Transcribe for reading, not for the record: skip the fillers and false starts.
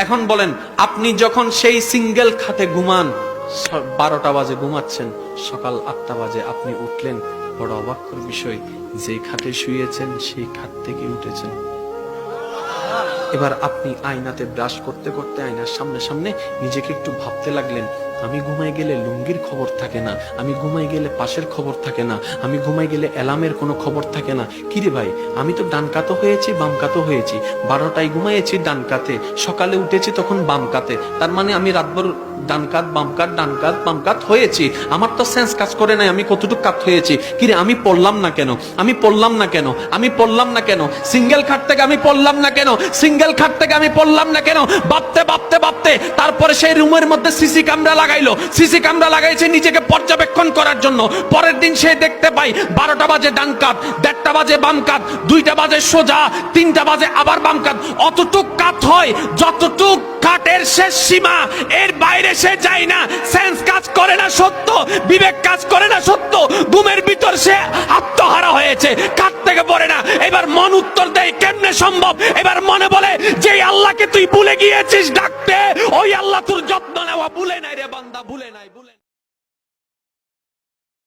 এখন বলেন, আপনি যখন সেই সিঙ্গেল খাটে ঘুমান, 12টা বাজে ঘুমাচ্ছেন, সকাল 8টা বাজে আপনি উঠলেন, বড় অবাকর বিষয়, যে খাটে শুয়েছেন সেই খাট থেকে উঠেছেন। এবার আপনি আয়নাতে ব্রাশ করতে করতে আয়নার সামনে সামনে নিজেকে একটু ভাবতে লাগলেন, আমি ঘুমাই গেলে লুঙ্গির খবর থাকে না, আমি ঘুমাই গেলে পাশের খবর থাকে না, আমি ঘুমাই গেলে অ্যালার্মের কোনো খবর থাকে না। কিরে ভাই, আমি তো ডান কাতও হয়েছি বাম কাতও হয়েছি, 12টায় ঘুমাইয়েছি ডান কাতে, সকালে উঠেছি তখন বাম কাতে, তার মানে আমি রাতভর ডান কাত বাম কাত ডান কাত বাম কাত হয়েছি। আমার তো সেন্স কাজ করে নাই আমি কতটুকু কাত হয়েছি। কিরে, আমি পড়লাম না কেন, আমি পড়লাম না কেন, আমি পড়লাম না কেন, সিঙ্গেল খাট থেকে আমি পড়লাম না কেন, সিঙ্গেল খাট থেকে আমি পড়লাম না কেন। ভাবতে ভাবতে ভাবতে তারপরে সেই রুমের মধ্যে সিসি ক্যামেরা লাগাইলো, সিসি ক্যামেরা লাগাইছে নিজেকে পর্যবেক্ষণ করার জন্য। পরের দিন সে দেখতে পাই 12টা বাজে ডান কাত, 1:30টা বাজে বাম কাত, 2টা বাজে সোজা, 3টা বাজে আবার বাম কাত। অতটুক কাত হয় যতটুক কাটের শেষ সীমা, এর বাইরে সে যায় না। সেন্স কাজ করে না সত্য, বিবেক কাজ করে না সত্য, ঘুমের ভিতর সে আত্মহারা হয়েছে, কাট থেকে পড়ে না। এবার মন উত্তর দেয়, কেমনে সম্ভব? এবার মনে বলে, যে আল্লাহকে তুই ভুলে গিয়েছিস ডাকতে, ওই আল্লাহ তোর যত্ন নেওয়া ভুলে নাই রে বান্দা, ভুলে নাই, ভুলে।